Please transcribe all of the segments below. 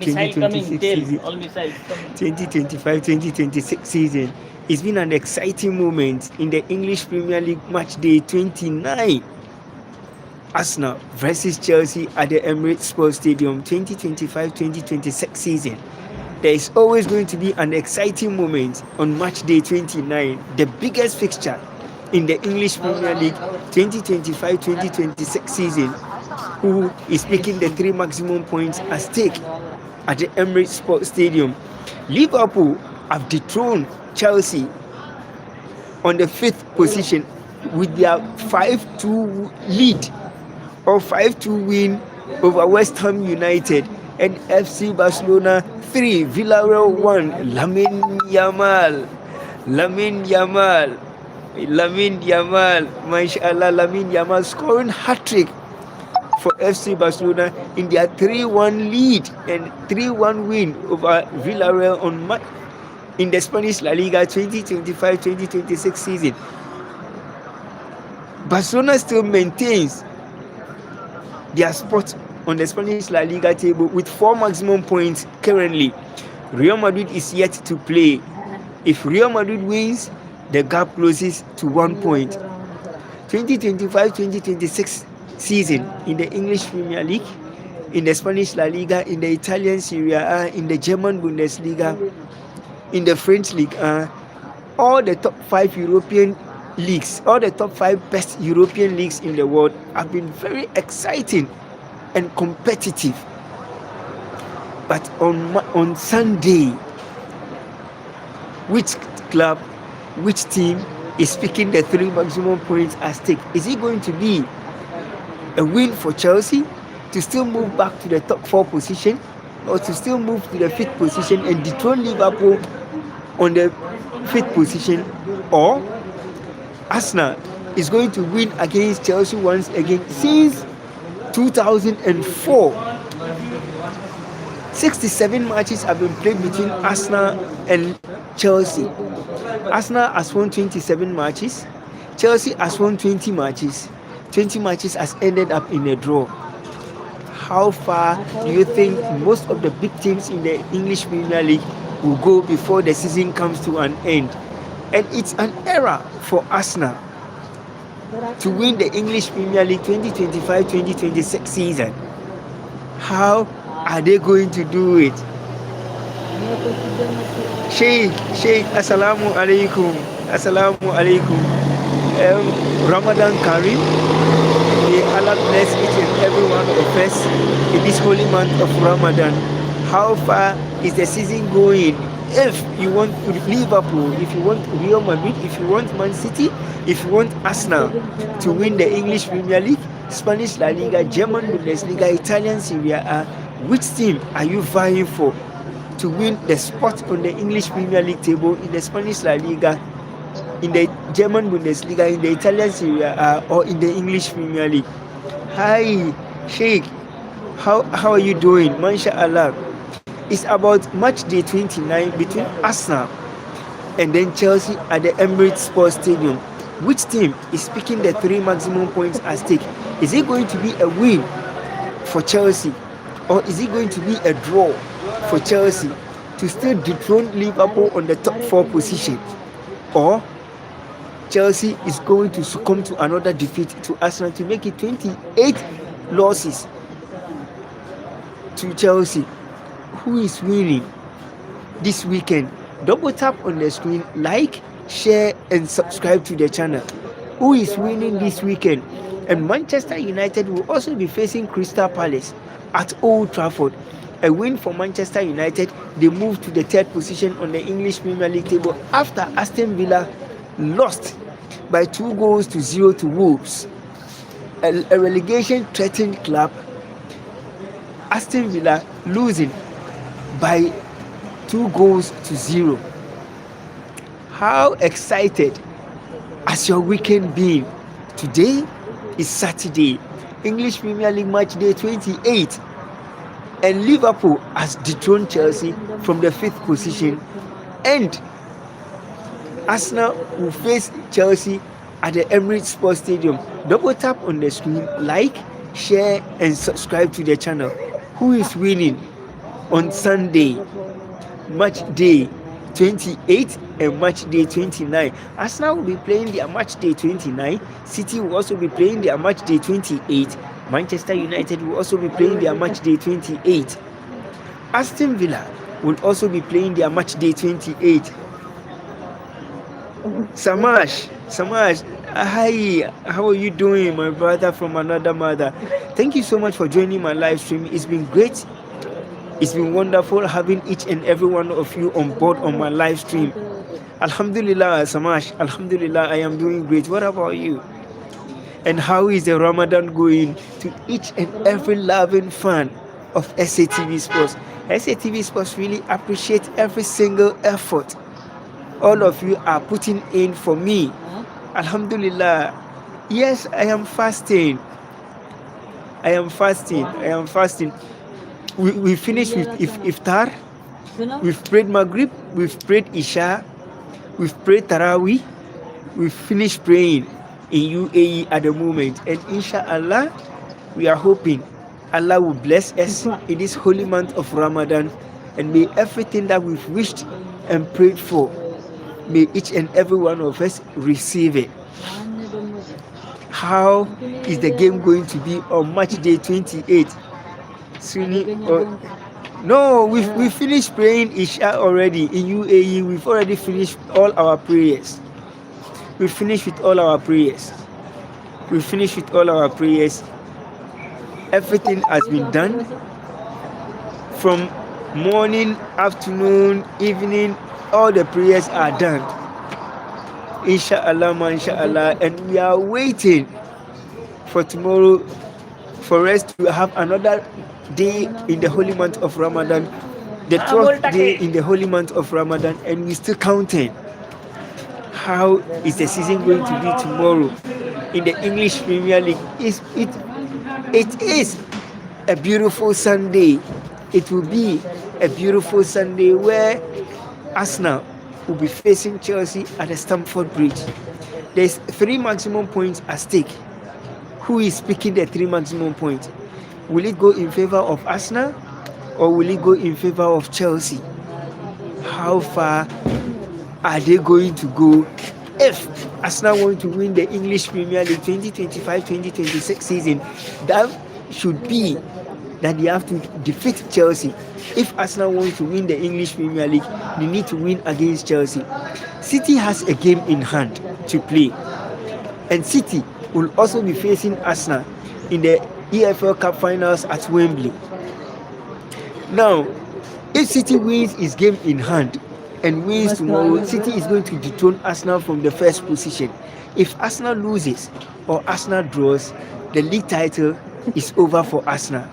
Missile coming, 2026 tail, season, all missiles coming. 2025-2026 season. It's been an exciting moment in the English Premier League match day 29. Arsenal versus Chelsea at the Emirates Sports Stadium 2025-2026 season. There is always going to be an exciting moment on match day 29, the biggest fixture in the English Premier League 2025-2026 season. Who is picking the three maximum points at stake at the Emirates Sports Stadium? Liverpool have dethroned Chelsea on the fifth position with their 5-2 lead or 5-2 win over Westham United, and FC Barcelona 3, Villarreal 1. Lamine Yamal, mashallah, Lamine Yamal scoring hat-trick for FC Barcelona in their 3-1 lead and 3-1 win over Villarreal in the Spanish La Liga 2025-2026 season. Barcelona still maintains their spot on the Spanish La Liga table with 4 maximum points currently. Real Madrid is yet to play. If Real Madrid wins, the gap closes to 1 point. 2025-2026 season in the English Premier League, in the Spanish La Liga, in the Italian Serie A, in the German Bundesliga, in the French League, all the top 5 European leagues, all the top 5 best European leagues in the world have been very exciting and competitive. But on Sunday, which club, which team is picking the 3 maximum points at stake? Is it going to be a win for Chelsea to still move back to the top 4 position, or to still move to the 5th position and dethrone Liverpool on the 5th position, or Arsenal is going to win against Chelsea once again since 2004? 67 matches have been played between Arsenal and Chelsea. Arsenal has won 27 matches. Chelsea has won 20 matches. 20 matches has ended up in a draw. How far do you think most of the big teams in the English Premier League will go before the season comes to an end? And it's an era for Arsenal to win the English Premier League 2025-2026 season. How are they going to do it? Sheikh, Assalamu alaikum. Ramadan Karim. May Allah bless each and every one of us in this holy month of Ramadan. How far is the season going? If you want Liverpool, if you want Real Madrid, if you want Man City, if you want Arsenal to win the English Premier League, Spanish La Liga, German Bundesliga, Italian Serie A, which team are you vying for to win the spot on the English Premier League table, in the Spanish La Liga, in the German Bundesliga, in the Italian Serie A, or in the English Premier League? Hi, Sheikh. How are you doing? MashaAllah. It's about match day 29 between Arsenal and then Chelsea at the Emirates Sports Stadium. Which team is picking the 3 maximum points at stake? Is it going to be a win for Chelsea, or is it going to be a draw for Chelsea to still dethrone Liverpool on the top 4 position? Or Chelsea is going to succumb to another defeat to Arsenal to make it 28 losses to Chelsea? Who is winning this weekend? Double tap on the screen, like, share and subscribe to the channel. Who is winning this weekend? And Manchester United will also be facing Crystal Palace at Old Trafford. A win for Manchester United, they move to the 3rd position on the English Premier League table after Aston Villa lost by 2-0 to Wolves, a relegation threatened club. Aston Villa losing by 2-0. How excited has your weekend been? Today is Saturday, English Premier League match day 28, and Liverpool has dethroned Chelsea from the 5th position, and Arsenal will face Chelsea at the Emirates Sports Stadium. Double tap on the screen, like, share and subscribe to the channel. Who is winning? on Sunday, match day 28 and match day 29. Arsenal will be playing their match day 29. City will also be playing their match day 28. Manchester United will also be playing their match day 28. Aston Villa will also be playing their match day 28. Samash, hi, how are you doing, my brother from another mother? Thank you so much for joining my live stream. It's been great. It's been wonderful having each and every one of you on board on my live stream. Alhamdulillah, Samash. Alhamdulillah, I am doing great. What about you? And how is the Ramadan going to each and every loving fan of SATV Sports? SATV Sports really appreciate every single effort all of you are putting in for me. Alhamdulillah. Yes, I am fasting. We finished with iftar. We've prayed Maghrib. We've prayed Isha. We've prayed Taraweeh. We've finished praying in UAE at the moment. And inshallah, we are hoping Allah will bless us in this holy month of Ramadan. And may everything that we've wished and prayed for, may each and every one of us receive it. How is the game going to be on match day 28? Sunni or no, we finished praying Isha already in UAE. We've already finished all our prayers. We finished with all our prayers. Everything has been done from morning, afternoon, evening. All the prayers are done. Inshallah, inshallah. And we are waiting for tomorrow for us to have another day in the holy month of Ramadan, the 12th day in the holy month of Ramadan, and we're still counting. How is the season going to be tomorrow in the English Premier League? It is a beautiful Sunday. It will be a beautiful Sunday where Arsenal will be facing Chelsea at the Stamford Bridge. There's 3 maximum points at stake. Who is picking the 3 maximum points? Will it go in favor of Arsenal or will it go in favor of Chelsea? How far are they going to go if Arsenal want to win the English Premier League 2025-2026 season? That should be that they have to defeat Chelsea. If Arsenal wants to win the English Premier League, they need to win against Chelsea. City has a game in hand to play, and City will also be facing Arsenal in the EFL Cup finals at Wembley. Now, if City wins its game in hand and wins tomorrow, City is going to dethrone Arsenal from the first position. If Arsenal loses or Arsenal draws, the league title is over for Arsenal.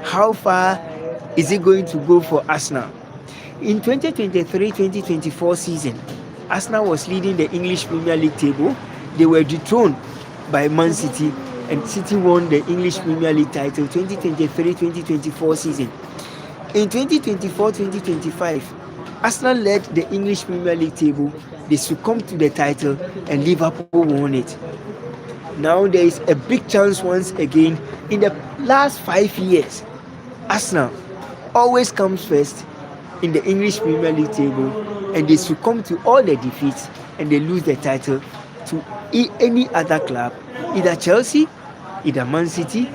How far is it going to go for Arsenal? In 2023-2024 season, Arsenal was leading the English Premier League table. They were dethroned by Man City, and City won the English Premier League title 2023-2024 season. In 2024-2025, Arsenal led the English Premier League table. They succumbed to the title, and Liverpool won it. Now there is a big chance once again. In the last 5 years, Arsenal always comes first in the English Premier League table, and they succumb to all the defeats and they lose the title to any other club, either Chelsea, either Man City,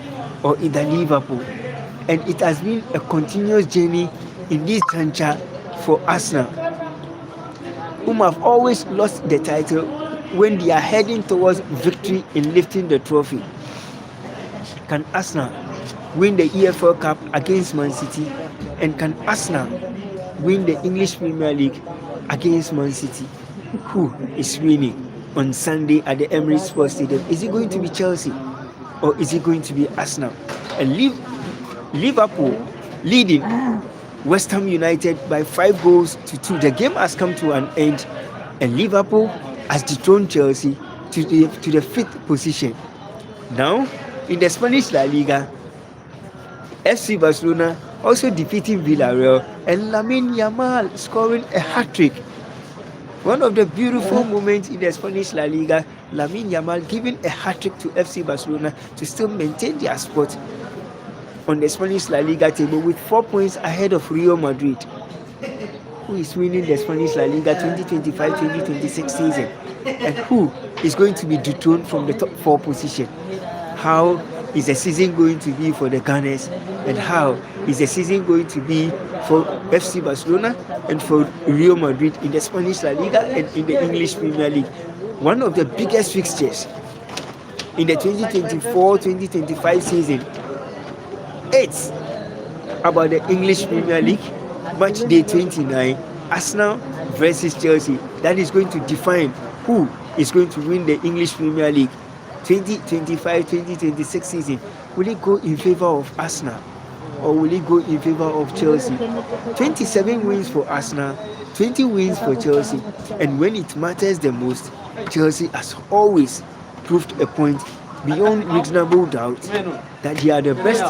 or either Liverpool. And it has been a continuous journey in this juncture for Arsenal, whom have always lost the title when they are heading towards victory in lifting the trophy. Can Arsenal win the EFL Cup against Man City? And can Arsenal win the English Premier League against Man City? Who is winning on Sunday at the Emirates Sports Stadium? Is it going to be Chelsea or is it going to be Arsenal? And Liverpool leading Westham United by 5-2. The game has come to an end, and Liverpool has dethroned Chelsea to the 5th position. Now, in the Spanish La Liga, FC Barcelona also defeating Villarreal, and Lamine Yamal scoring a hat-trick. One of the beautiful moments in the Spanish La Liga, Lamine Yamal giving a hat-trick to FC Barcelona to still maintain their spot on the Spanish La Liga table with 4 points ahead of Real Madrid, who is winning the Spanish La Liga 2025-2026 season, and who is going to be dethroned from the top 4 position. How is the season going to be for the Gunners, and how is the season going to be for FC Barcelona and for Real Madrid in the Spanish La Liga and in the English Premier League? One of the biggest fixtures in the 2024-2025 season. It's about the English Premier League, match day 29, Arsenal versus Chelsea. That is going to define who is going to win the English Premier League 2025-2026 season. Will it go in favor of Arsenal, or will it go in favor of Chelsea? 27 wins for Arsenal, 20 wins for Chelsea, and when it matters the most, Chelsea has always proved a point beyond reasonable doubt that they are the best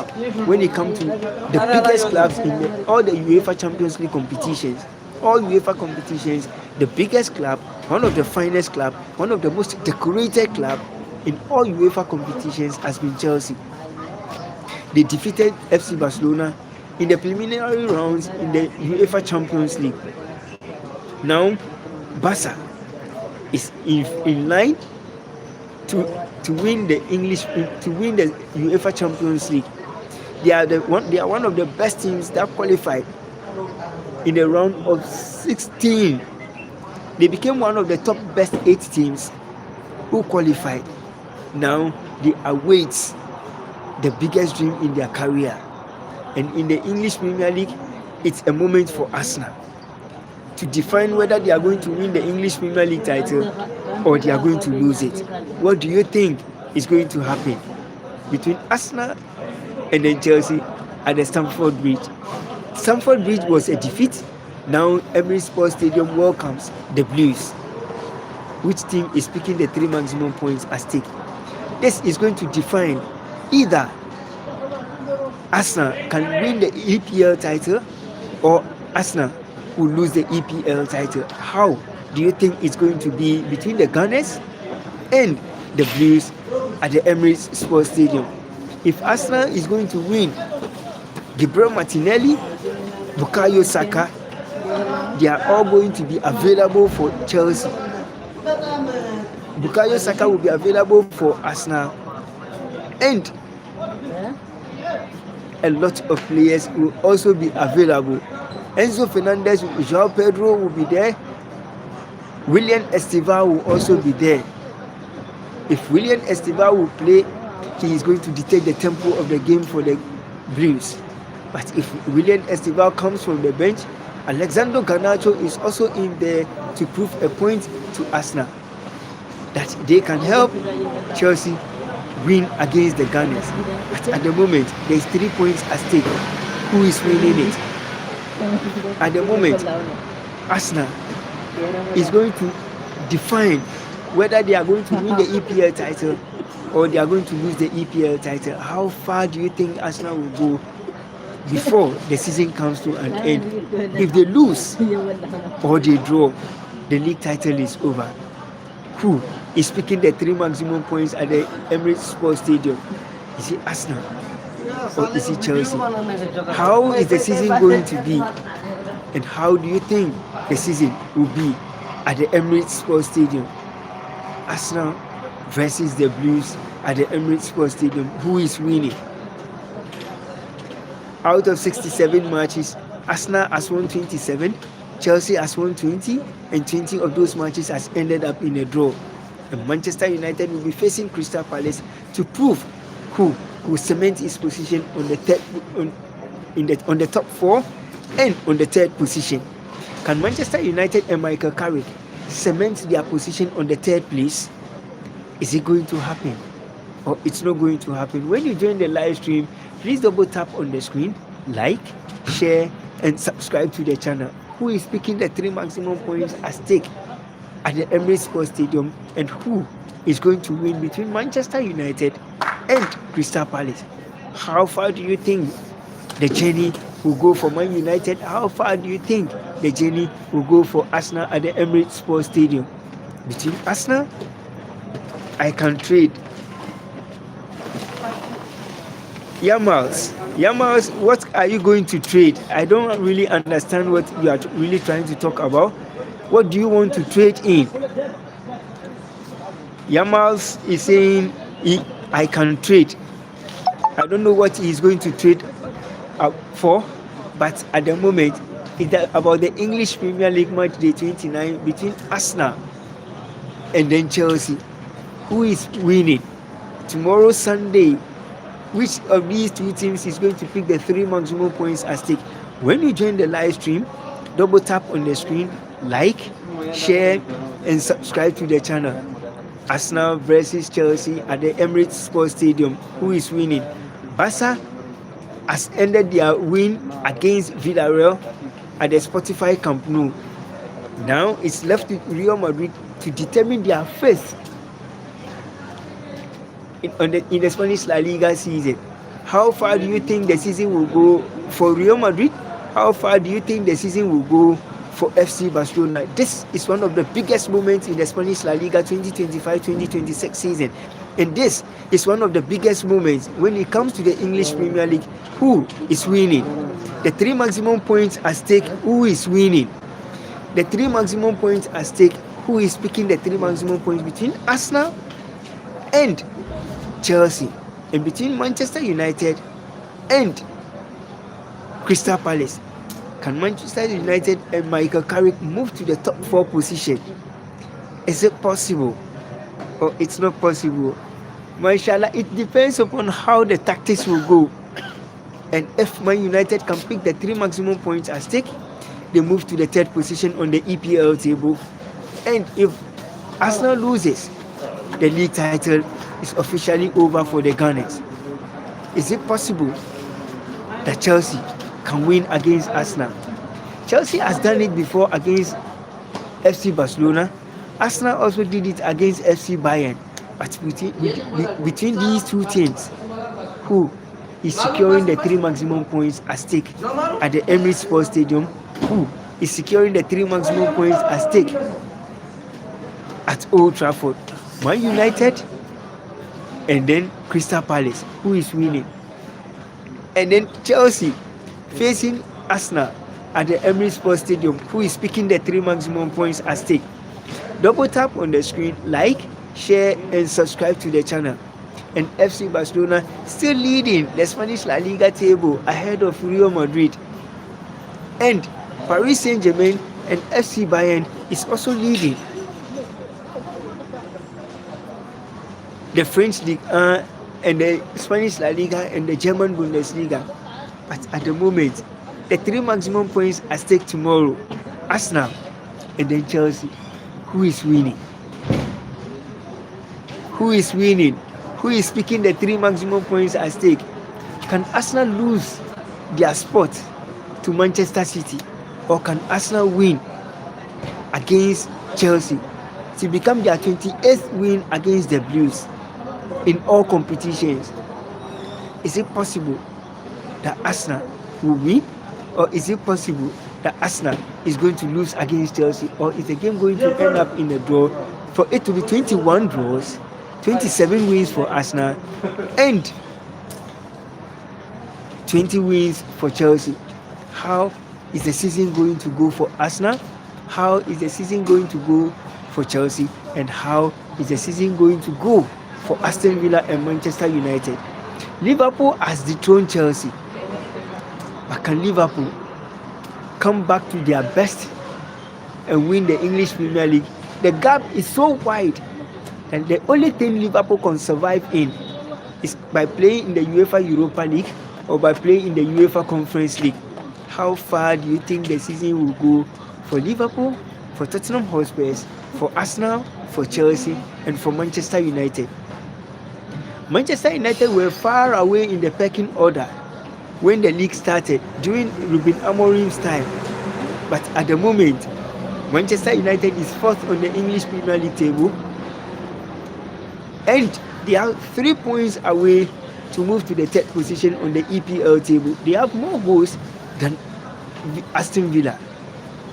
when it comes to the biggest clubs in all the UEFA Champions League competitions. All UEFA competitions, the biggest club, one of the finest club, one of the most decorated club in all UEFA competitions has been Chelsea. They defeated FC Barcelona in the preliminary rounds in the UEFA Champions League. Now, Barca is in line to win the UEFA Champions League. They are one of the best teams that qualified in the round of 16. They became one of the top best 8 teams who qualified. Now they await the biggest dream in their career, and in the English Premier League, it's a moment for Arsenal to define whether they are going to win the English Premier League title or they are going to lose it. What do you think is going to happen between Arsenal and then Chelsea at the Stamford Bridge? Stamford Bridge was a defeat. Now Emirates Sports Stadium welcomes the Blues. Which team is picking the 3 maximum points at stake? This is going to define either Arsenal can win the EPL title or Arsenal will lose the EPL title. How do you think it's going to be between the Gunners and the Blues at the Emirates Sports Stadium? If Arsenal is going to win, Gabriel Martinelli, Bukayo Saka, they are all going to be available for Chelsea. Bukayo Saka will be available for Arsenal, and a lot of players will also be available. Enzo Fernandez, João Pedro will be there. William Esteban will also be there. If William Esteban will play, he is going to dictate the tempo of the game for the Blues. But if William Esteban comes from the bench, Alexander Garnacho is also in there to prove a point to Arsenal that they can help Chelsea win against the Gunners. But at the moment, there is 3 points at stake. Who is winning it? At the moment, Arsenal is going to define whether they are going to win the EPL title or they are going to lose the EPL title. How far do you think Arsenal will go before the season comes to an end? If they lose or they draw, the league title is over. Who is picking the 3 maximum points at the Emirates Sports Stadium? Is it Arsenal or is it Chelsea? How is the season going to be? And how do you think the season will be at the Emirates Sports Stadium? Arsenal versus the Blues at the Emirates Sports Stadium. Who is winning? Out of 67 matches, Arsenal has won 27, Chelsea has won 20, and 20 of those matches has ended up in a draw. And Manchester United will be facing Crystal Palace to prove who will cement its position on the on the top 4 and on the 3rd position. Can Manchester United and Michael Carrick cement their position on the 3rd place? Is it going to happen or it's not going to happen? When you join the live stream, please double tap on the screen, like, share, and subscribe to the channel. Who is picking the 3 maximum points at stake at the Emirates Sports Stadium, and who is going to win between Manchester United and Crystal Palace? How far do you think the journey will go for Man United? How far do you think the journey will go for Arsenal at the Emirates Sports Stadium? Between Arsenal, I can trade Yamals, what are you going to trade? I don't really understand what you are really trying to talk about. What do you want to trade in? Yamals is saying I can trade. I don't know what he's going to trade for, but at the moment, it's about the English Premier League match day 29 between Arsenal and then Chelsea. Who is winning? Tomorrow, Sunday, which of these two teams is going to pick the 3 maximum points at stake? When you join the live stream, double tap on the screen, like, share, and subscribe to the channel. Arsenal versus Chelsea at the Emirates Sports Stadium. Who is winning? Barca has ended their win against Villarreal at the Spotify Camp Nou. Now it's left to Real Madrid to determine their fate in the Spanish La Liga season. How far do you think the season will go for Real Madrid? How far do you think the season will go for FC Barcelona? This is one of the biggest moments in the Spanish La Liga 2025-2026 season. And this is one of the biggest moments when it comes to the English Premier League. Who is winning? The 3 maximum points at stake, who is winning? The 3 maximum points at stake, who is picking the 3 maximum points between Arsenal and Chelsea, and between Manchester United and Crystal Palace? Can Manchester United and Michael Carrick move to the top 4 position? Is it possible or it's not possible? Mashallah, it depends upon how the tactics will go. And if Man United can pick the 3 maximum points at stake, they move to the 3rd position on the EPL table. And if Arsenal loses, the league title is officially over for the Gunners. Is it possible that Chelsea can win against Arsenal? Chelsea has done it before against FC Barcelona. Arsenal also did it against FC Bayern. But between these two teams, who is securing the 3 maximum points at stake at the Emirates Sports Stadium? Who is securing the 3 maximum points at stake at Old Trafford? Man United and then Crystal Palace. Who is winning? And then Chelsea facing Arsenal at the Emirates Sports Stadium. Who is picking the 3 maximum points at stake? Double tap on the screen, like, share, and subscribe to the channel. And FC Barcelona still leading the Spanish La Liga table ahead of Real Madrid. And Paris Saint-Germain and FC Bayern is also leading the French Ligue 1 and the Spanish La Liga and the German Bundesliga. But at the moment, the 3 maximum points at stake tomorrow, Arsenal and then Chelsea. Who is winning? Who is winning? Who is picking the 3 maximum points at stake? Can Arsenal lose their spot to Manchester City, or can Arsenal win against Chelsea to become their 28th win against the Blues in all competitions? Is it possible that Arsenal will win, or is it possible that Arsenal is going to lose against Chelsea, or is the game going to end up in a draw for it to be 21 draws, 27 wins for Arsenal, and 20 wins for Chelsea? How is the season going to go for Arsenal? How is the season going to go for Chelsea? And how is the season going to go for Aston Villa and Manchester United? Liverpool has dethroned Chelsea, but can Liverpool come back to their best and win the English Premier League? The gap is so wide, and the only thing Liverpool can survive in is by playing in the UEFA Europa League or by playing in the UEFA Conference League. How far do you think the season will go for Liverpool, for Tottenham Hotspur, for Arsenal, for Chelsea, and for Manchester United? Manchester United were far away in the pecking order when the league started during Ruben Amorim's time. But at the moment, Manchester United is 4th on the English Premier League table, and they are 3 points away to move to the 3rd position on the EPL table. They have more goals than Aston Villa.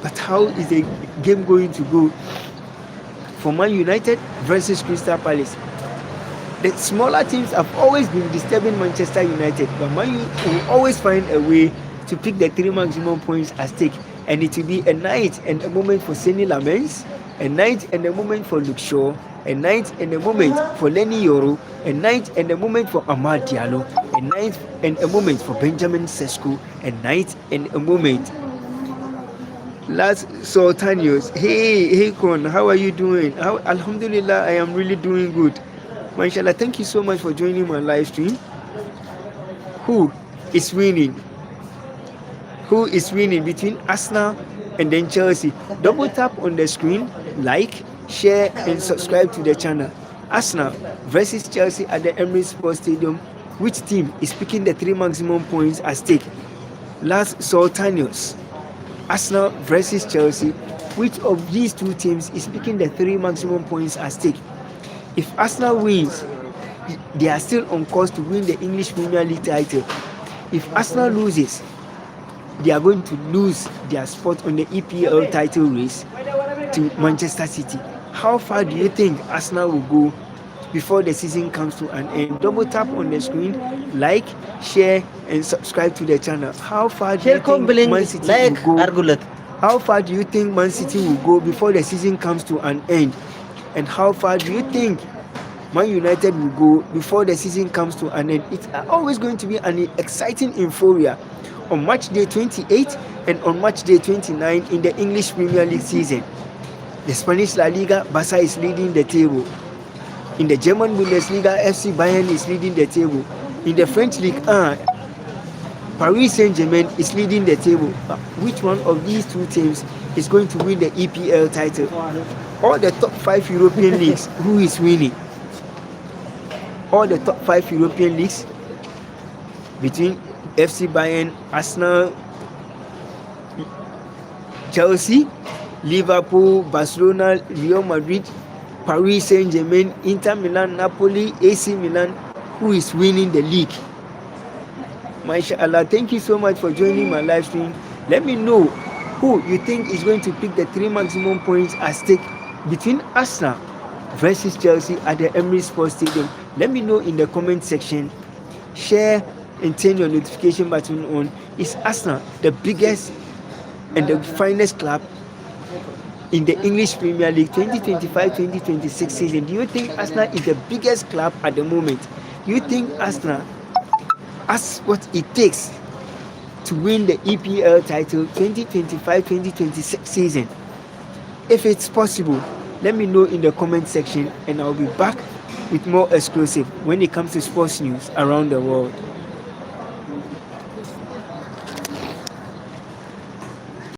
But how is the game going to go for Man United versus Crystal Palace? The smaller teams have always been disturbing Manchester United, but Man U will always find a way to pick the 3 maximum points at stake. And it will be a night and a moment for Seny Lamens, a night and a moment for Luke Shaw, a night and a moment for Lenny Yoro, a night and a moment for Amad Diallo, a night and a moment for Benjamin Sesko, a night and a moment. Last Sultanius, hey Kon, how are you doing? Alhamdulillah, I am really doing good. Mashallah, thank you so much for joining my live stream. Who is winning? Who is winning between Arsenal and then Chelsea? Double tap on the screen, like, share, and subscribe to the channel. Arsenal versus Chelsea at the Emirates Sports Stadium. Which team is picking the 3 maximum points at stake? Last Sultanius, Arsenal versus Chelsea. Which of these two teams is picking the 3 maximum points at stake? If Arsenal wins, they are still on course to win the English Premier League title. If Arsenal loses, they are going to lose their spot on the EPL title race to Manchester City. How far do you think Arsenal will go before the season comes to an end? Double tap on the screen, like, share, and subscribe to the channel. How far do you think Man City will go? How far do you think Man City will go before the season comes to an end? And how far do you think Man United will go before the season comes to an end? It's always going to be an exciting euphoria on match day 28 and on match day 29 in the English Premier League season. The Spanish La Liga, Barca is leading the table. In the German Bundesliga, FC Bayern is leading the table. In the French League 1, Paris Saint-Germain is leading the table. Which one of these two teams is going to win the EPL title? All the top 5 European leagues, who is winning? All the top 5 European leagues between FC Bayern, Arsenal, Chelsea, Liverpool, Barcelona, Real Madrid, Paris Saint-Germain, Inter Milan, Napoli, AC Milan. Who is winning the league? MashaAllah, thank you so much for joining my live stream. Let me know who you think is going to pick the 3 maximum points at stake between Arsenal versus Chelsea at the Emirates Sports Stadium. Let me know in the comment section. Share and turn your notification button on. Is Arsenal the biggest and the finest club in the English Premier League 2025-2026 season? Do you think Arsenal is the biggest club at the moment? Do you think Arsenal has what it takes to win the EPL title 2025-2026 season? If it's possible, let me know in the comment section, and I'll be back with more exclusive when it comes to sports news around the world.